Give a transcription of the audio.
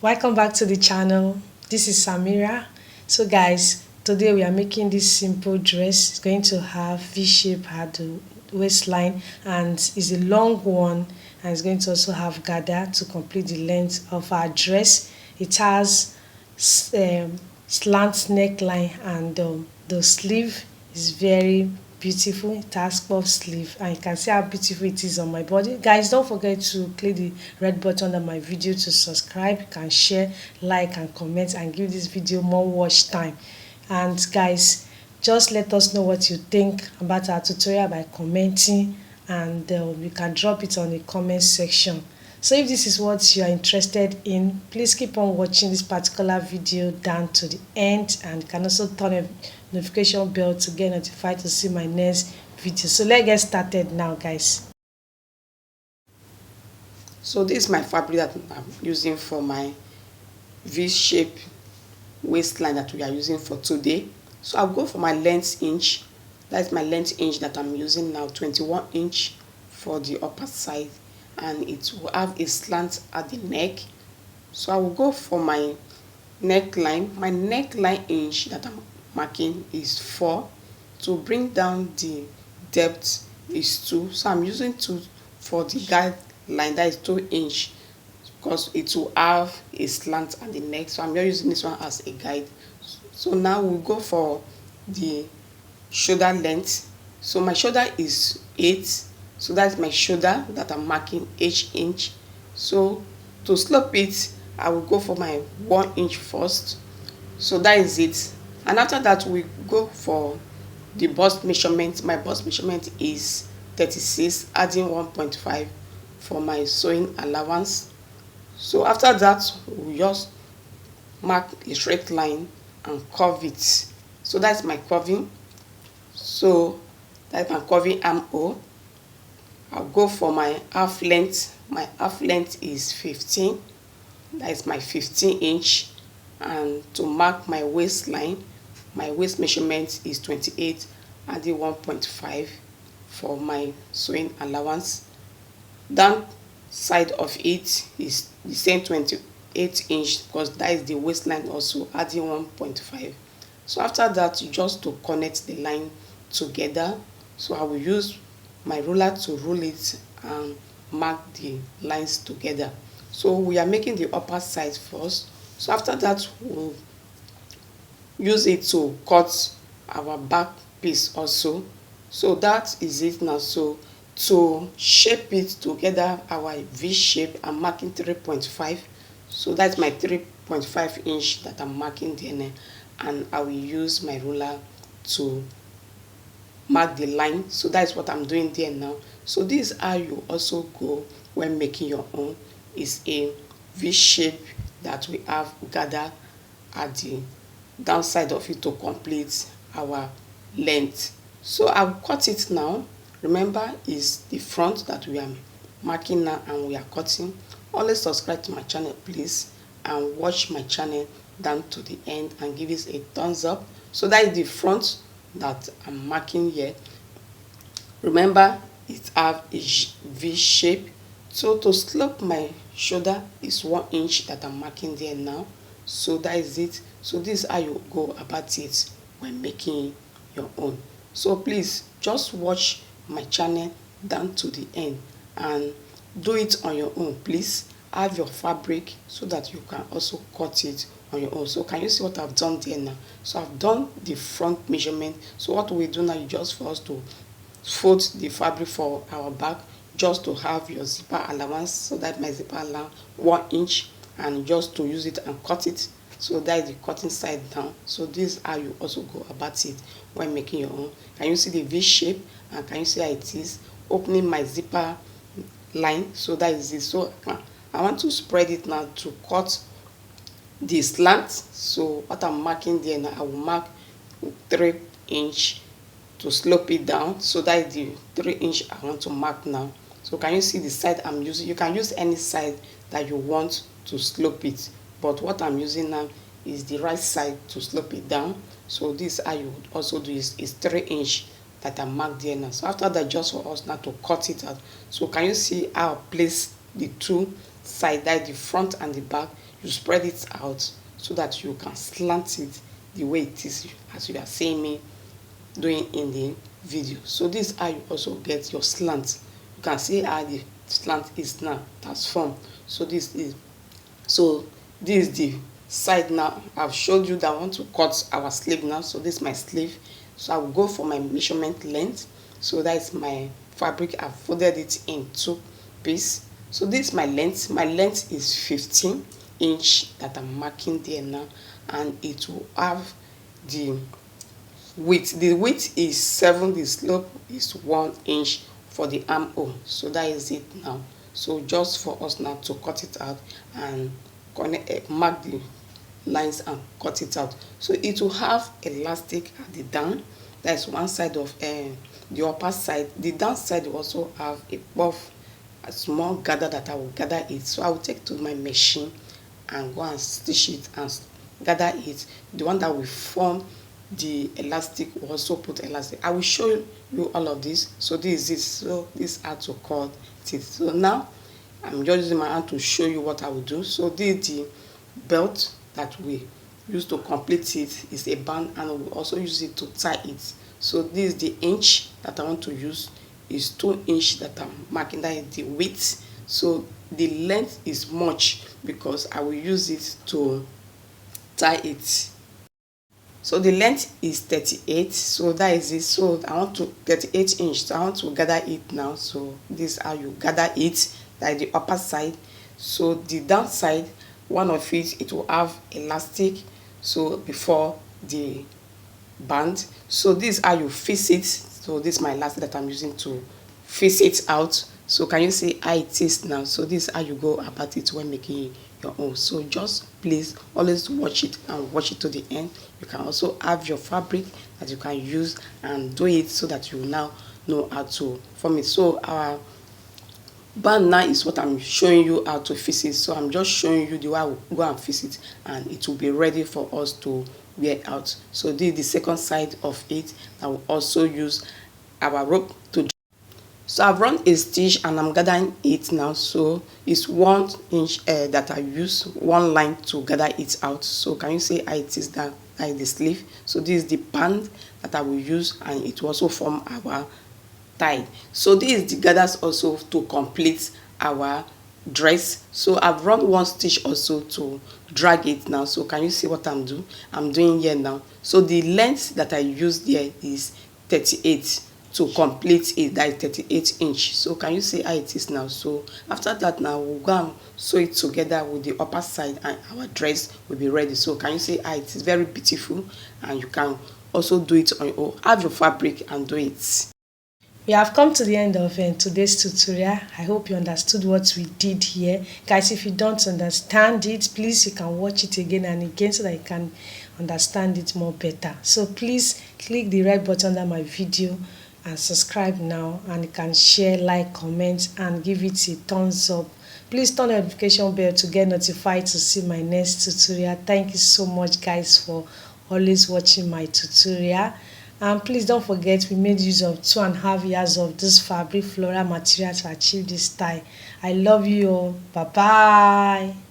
Welcome back to the channel. This is Samira. So guys, today we are making this simple dress. It's going to have V-shape at the waistline and is a long one, and it's going to also have gather to complete the length of our dress. It has slant neckline, and the sleeve is very beautiful. It has puff sleeve, and you can see how beautiful it is on my body. Guys, don't forget to click the red button on my video to subscribe. You can share, like and comment and give this video more watch time. And guys, just let us know what you think about our tutorial by commenting, and you can drop it on the comment section. So if this is what you are interested in, please keep on watching this particular video down to the end, and you can also turn a notification bell to get notified to see my next video. So let's get started now, guys. So this is my fabric that I'm using for my V-shape waistline that we are using for today. So I'll go for my length inch. That's my length inch that I'm using now, 21 inch for the upper side, and it will have a slant at the neck. So I will go for my neckline. My neckline inch that I'm marking is 4. To bring down the depth is 2. So I'm using 2 for the guideline, that is 2 inch, because it will have a slant at the neck. So I'm just using this one as a guide. So now we'll go for the shoulder length. So my shoulder is 8. So that's my shoulder that I'm marking 8 inch. So to slope it, I will go for my 1 inch first. So that is it. And after that, we go for the bust measurement. My bust measurement is 36, adding 1.5 for my sewing allowance. So after that, we just mark a straight line and curve it. So that's my curving. So that's my curving armhole. I'll go for my half length. My half length is 15. That is my 15 inch. And to mark my waistline, my waist measurement is 28, adding 1.5 for my sewing allowance. Down side of it is the same 28 inch, because that is the waistline also, adding 1.5. So after that, just to connect the line together, so I will use my ruler to rule it and mark the lines together. So we are making the upper side first. So after that, we'll use it to cut our back piece also. So that is it now. So to shape it together, our V shape, I'm marking 3.5. So that's my 3.5 inch that I'm marking there, and I will use my ruler to mark the line. So that's what I'm doing there now. So this is how you also go when making your own. Is a V shape that we have gather at the downside of it to complete our length. So I'll cut it now. Remember, is the front that we are marking now and we are cutting. Always subscribe to my channel, please, and watch my channel down to the end and give it a thumbs up. So that is the front that I'm marking here. Remember, it have a V shape. So to slope my shoulder is 1 inch that I'm marking there now. So that is it. So this is how you go about it when making your own. So please just watch my channel down to the end and do it on your own. Please have your fabric so that you can also cut it on your own. So can you see what I've done there now? So I've done the front measurement. So what we do now is just for us to fold the fabric for our back, just to have your zipper allowance. So that my zipper allowance 1 inch, and just to use it and cut it. So that is the cutting side down. So this is how you also go about it when making your own. Can you see the V shape, and can you see how it is opening my zipper line? So that is it. So I want to spread it now to cut the slant. So what I'm marking there now, I will mark 3 inch to slope it down. So that is the 3 inch I want to mark now. So can you see the side I'm using? You can use any side that you want to slope it, but what I'm using now is the right side to slope it down. So this how you would also do is 3 inch that I marked there now. So after that, just for us now to cut it out. So can you see how I place the two sides, that the front and the back? you spread it out so that you can slant it the way it is, as you are seeing me doing in the video. So this is how you also get your slant. You can see how the slant is now transformed. So this is the side. Now I've showed you that I want to cut our sleeve now. So this is my sleeve. So I will go for my measurement length. So that is my fabric. I've folded it in 2 pieces. So this is my length. My length is 15 inch that I'm marking there now, and it will have the width. The width is 7, the slope is 1 inch for the armhole. So that is it now. So just for us now to cut it out and mark the lines and cut it out. So it will have elastic at the down. That is one side of the upper side. The down side will also have a puff, a small gather that I will gather it. So I will take to my machine and go and stitch it and gather it. The one that will form the elastic will also put elastic. I will show you all of this. So this is it. So this is how to cut it. So now I'm just using my hand to show you what I will do. So this is the belt that we use to complete it. Is a band, and we'll also use it to tie it. So this is the inch that I want to use. Is 2 inch that I'm marking. That is the width. So the length is much because I will use it to tie it. So the length is 38. So that is it. So I want to 38 inch. So I want to gather it now. So this is how you gather it. That is the upper side. So the downside, one of it will have elastic. So before the band. So this is how you fix it. So this is my elastic that I'm using to fix it out. So can you see how it is now? So this is how you go about it when making your own. So just please always watch it and watch it to the end. You can also have your fabric that you can use and do it so that you now know how to form it. So our band now is what I'm showing you how to fix it. So I'm just showing you the way I will go and fix it, and it will be ready for us to wear out. So this is the second side of it. I will also use our rope to. So I've run a stitch and I'm gathering it now. So it's 1 inch that I use, one line to gather it out. So can you see how it is that like the sleeve? So this is the band that I will use, and it will also form our tie. So this is the gathers also to complete our dress. So I've run 1 stitch also to drag it now. So can you see what I'm doing here now? So the length that I used here is 38 to complete it. That is 38 inch. So can you see how it is now? So after that now we'll go and sew it together with the upper side, and our dress will be ready. So can you see how it is very beautiful, and you can also do it on your own. Have your fabric and do it. We have come to the end of today's tutorial. I hope you understood what we did here. Guys, if you don't understand it, please you can watch it again and again so that you can understand it more better. So please click the red button under my video and subscribe now, and you can share, like, comment and give it a thumbs up. Please turn the notification bell to get notified to see my next tutorial. Thank you so much guys for always watching my tutorial. And please don't forget, we made use of 2.5 years of this fabric floral material to achieve this style. I love you all. Bye bye.